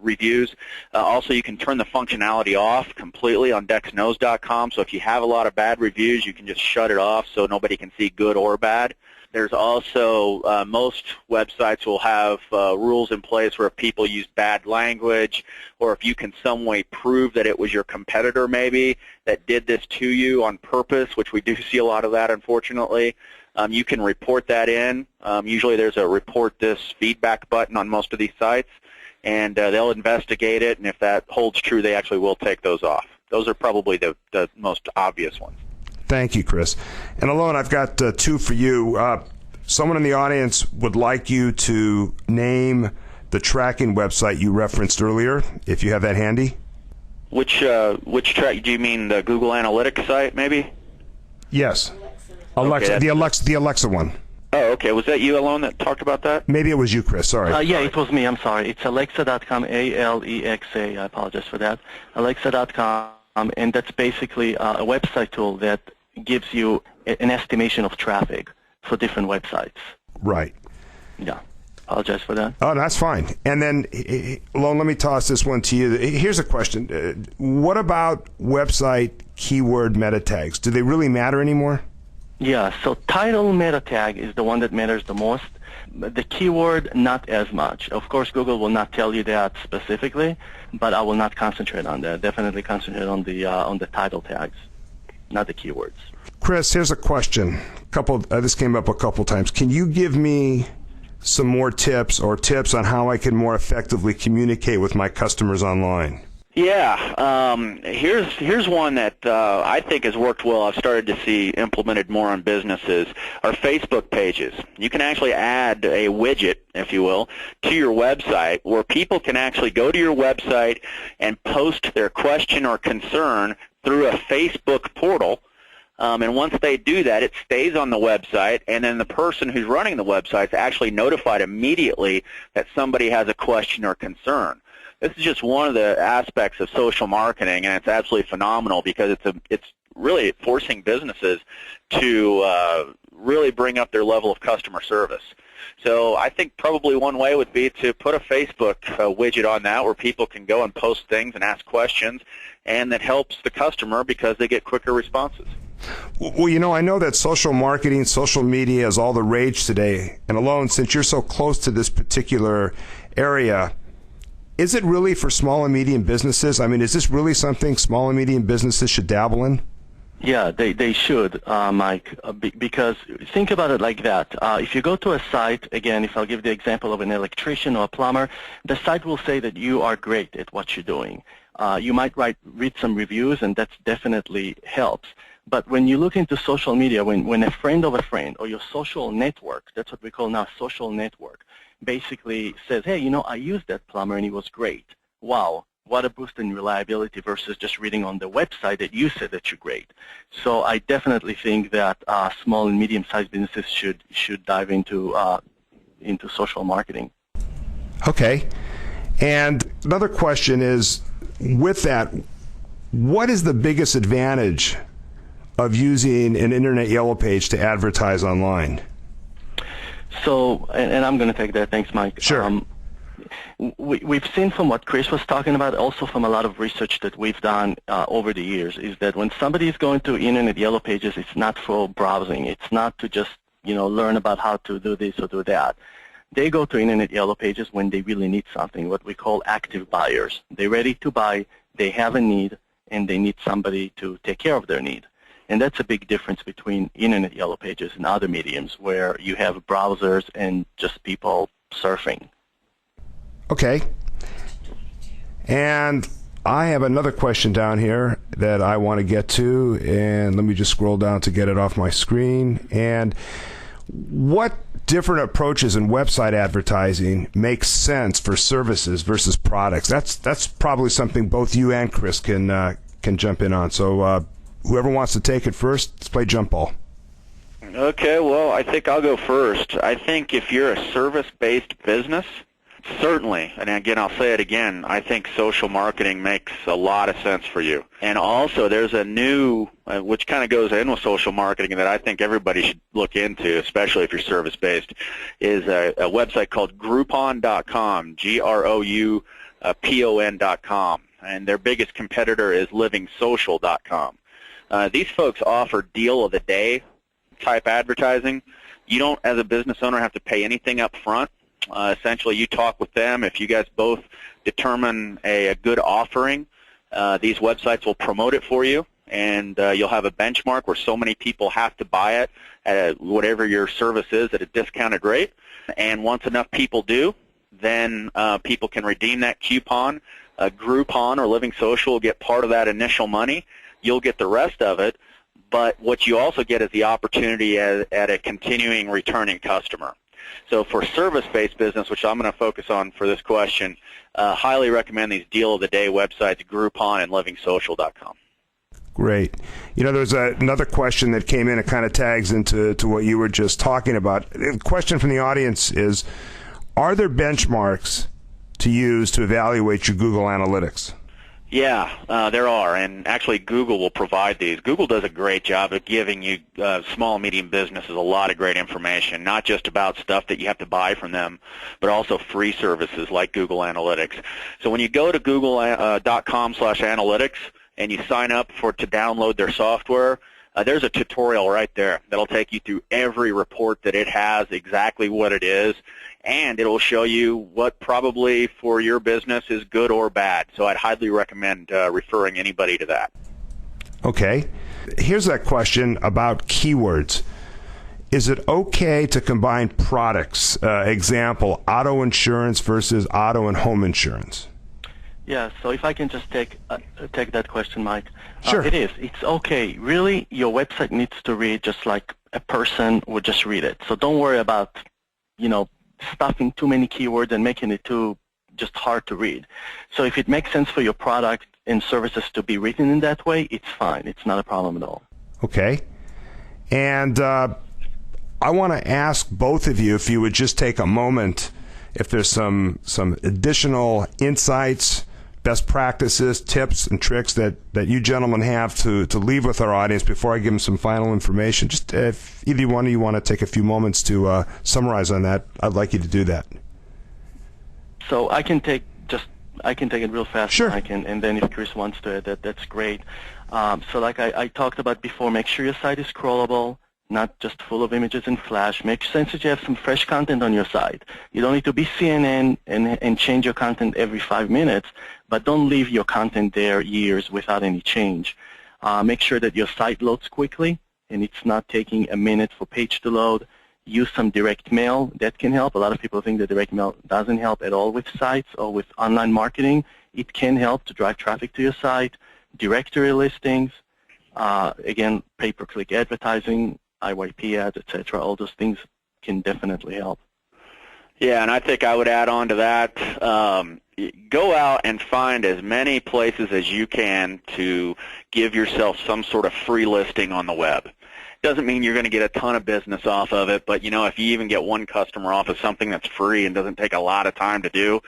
reviews. Also, you can turn the functionality off completely on DexKnows.com, so if you have a lot of bad reviews, you can just shut it off so nobody can see good or bad. There's also, most websites will have rules in place where if people use bad language, or if you can some way prove that it was your competitor maybe that did this to you on purpose, which we do see a lot of that, unfortunately. You can report that in. Usually there's a report this feedback button on most of these sites, and they'll investigate it, and if that holds true, they actually will take those off. Those are probably the most obvious ones. Thank you, Chris. And Alon, I've got two for you. Someone in the audience would like you to name the tracking website you referenced earlier, if you have that handy. Which track? Do you mean the Google Analytics site, maybe? Yes. Alexa, Okay, the Alexa one. Oh, okay. Was that you, Alon, that talked about that? Maybe it was you, Chris. Sorry. Yeah, it was me. I'm sorry. It's alexa.com, Alexa. I apologize for that. Alexa.com, and that's basically a website tool that gives you an estimation of traffic for different websites. Right. Yeah. Apologize for that. Oh, that's fine. And then, Alon, let me toss this one to you. Here's a question. What about website keyword meta tags? Do they really matter anymore? Yeah, so title meta tag is the one that matters the most. The keyword, not as much. Of course, Google will not tell you that specifically, but I will not concentrate on that. Definitely concentrate on the title tags, not the keywords. Chris, here's a question. This came up a couple times. Can you give me some more tips on how I can more effectively communicate with my customers online? Yeah, here's one that I think has worked well. I've started to see implemented more on businesses, are Facebook pages. You can actually add a widget, if you will, to your website where people can actually go to your website and post their question or concern through a Facebook portal. And once they do that, it stays on the website, and then the person who's running the website is actually notified immediately that somebody has a question or concern. This is just one of the aspects of social marketing, and it's absolutely phenomenal because it's really forcing businesses to really bring up their level of customer service. So I think probably one way would be to put a Facebook widget on that where people can go and post things and ask questions, and that helps the customer because they get quicker responses. Well, I know that social marketing, social media is all the rage today. And Alon, since you're so close to this particular area, is it really for small and medium businesses? I mean, is this really something small and medium businesses should dabble in? Yeah, they should, Mike, because think about it like that. If you go to a site, again, if I'll give the example of an electrician or a plumber, the site will say that you are great at what you're doing. You might read some reviews, and that definitely helps. But when you look into social media, when a friend of a friend or your social network, that's what we call now social network, basically says, hey, I used that plumber and he was great. Wow, what a boost in reliability versus just reading on the website that you said that you're great. So I definitely think that small and medium-sized businesses should dive into social marketing. Okay. And another question is, with that, what is the biggest advantage of using an Internet Yellow Page to advertise online? So, and I'm going to take that. Thanks, Mike. Sure. We've seen from what Chris was talking about, also from a lot of research that we've done over the years, is that when somebody is going to Internet Yellow Pages, it's not for browsing. It's not to just, learn about how to do this or do that. They go to Internet Yellow Pages when they really need something, what we call active buyers. They're ready to buy, they have a need, and they need somebody to take care of their need. And that's a big difference between Internet Yellow Pages and other mediums where you have browsers and just people surfing. Okay. And I have another question down here that I want to get to, and let me just scroll down to get it off my screen. And what different approaches in website advertising make sense for services versus products? That's probably something both you and Chris can jump in on. So whoever wants to take it first, let's play jump ball. Okay, well, I think I'll go first. I think if you're a service-based business, certainly, and again, I'll say it again, I think social marketing makes a lot of sense for you. And also, there's a new, which kind of goes in with social marketing that I think everybody should look into, especially if you're service-based, is a website called Groupon.com, Groupon.com. And their biggest competitor is LivingSocial.com. These folks offer deal of the day type advertising. You don't, as a business owner, have to pay anything up front. Essentially, you talk with them. If you guys both determine a good offering, these websites will promote it for you, and you'll have a benchmark where so many people have to buy it at whatever your service is at a discounted rate. And once enough people do, then people can redeem that coupon. Groupon or Living Social will get part of that initial money. You'll get the rest of it. But what you also get is the opportunity at a continuing returning customer. So for service-based business, which I'm going to focus on for this question, highly recommend these deal-of-the-day websites, Groupon and LivingSocial.com. Great. You know, there's another question that came in. It kind of tags into what you were just talking about. The question from the audience is, are there benchmarks to use to evaluate your Google Analytics? Yeah, there are, and actually Google will provide these. Google does a great job of giving you small and medium businesses a lot of great information, not just about stuff that you have to buy from them, but also free services like Google Analytics. So when you go to google.com/analytics and you sign up to download their software, there's a tutorial right there that'll take you through every report that it has, exactly what it is, and it will show you what probably for your business is good or bad. So I'd highly recommend referring anybody to that. Okay. Here's that question about keywords. Is it okay to combine products? Example, auto insurance versus auto and home insurance. Yeah, so if I can just take that question, Mike. Sure. It is. It's okay. Really, your website needs to read just like a person would just read it. So don't worry about, stuffing too many keywords and making it too just hard to read. So if it makes sense for your product and services to be written in that way, it's fine. It's not a problem at all. Okay. And I want to ask both of you if you would just take a moment, if there's some additional insights, best practices, tips, and tricks that you gentlemen have to leave with our audience before I give them some final information. Just if either one of you want to take a few moments to summarize on that, I'd like you to do that. So I can take it real fast, sure. Mike, and then if Chris wants to, that's great. So like I talked about before, make sure your site is crawlable, not just full of images and Flash. Make sense that you have some fresh content on your site. You don't need to be CNN and change your content every 5 minutes, but don't leave your content there years without any change. Make sure that your site loads quickly and it's not taking a minute for page to load. Use some direct mail. That can help. A lot of people think that direct mail doesn't help at all with sites or with online marketing. It can help to drive traffic to your site. Directory listings, again, pay-per-click advertising, IYP ads, etc. All those things can definitely help. Yeah, and I think I would add on to that, go out and find as many places as you can to give yourself some sort of free listing on the web. Doesn't mean you're going to get a ton of business off of it, but if you even get one customer off of something that's free and doesn't take a lot of time to do,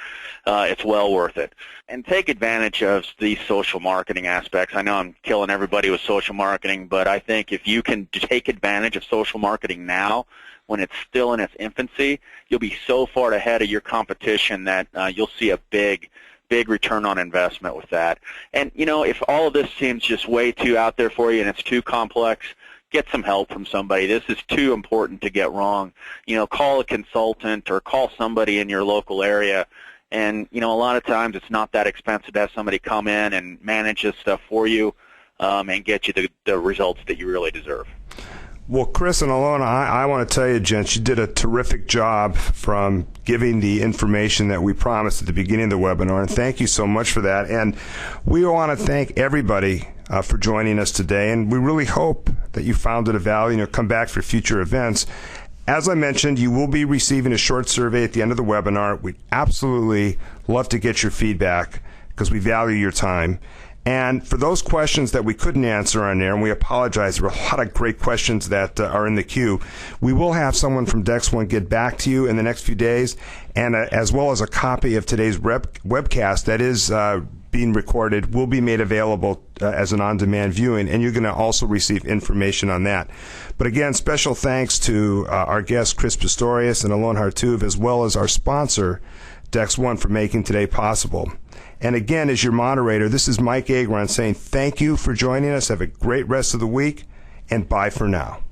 it's well worth it. And take advantage of these social marketing aspects. I know I'm killing everybody with social marketing, but I think if you can take advantage of social marketing now, when it's still in its infancy, you'll be so far ahead of your competition that you'll see a big return on investment with that. And, if all of this seems just way too out there for you and it's too complex, get some help from somebody. This is too important to get wrong. Call a consultant or call somebody in your local area. And, a lot of times it's not that expensive to have somebody come in and manage this stuff for you and get you the results that you really deserve. Well, Chris and Alona, I want to tell you, gents, you did a terrific job from giving the information that we promised at the beginning of the webinar, and thank you so much for that. And we want to thank everybody for joining us today, and we really hope that you found it of value and you'll come back for future events. As I mentioned, you will be receiving a short survey at the end of the webinar. We'd absolutely love to get your feedback because we value your time. And for those questions that we couldn't answer on there, and we apologize, there were a lot of great questions that are in the queue, we will have someone from DexOne get back to you in the next few days, and as well as a copy of today's webcast that is being recorded will be made available as an on-demand viewing, and you're going to also receive information on that. But again, special thanks to our guests, Chris Pistorius and Alon Hartuv, as well as our sponsor, DexOne, for making today possible. And again, as your moderator, this is Mike Agron saying thank you for joining us. Have a great rest of the week, and bye for now.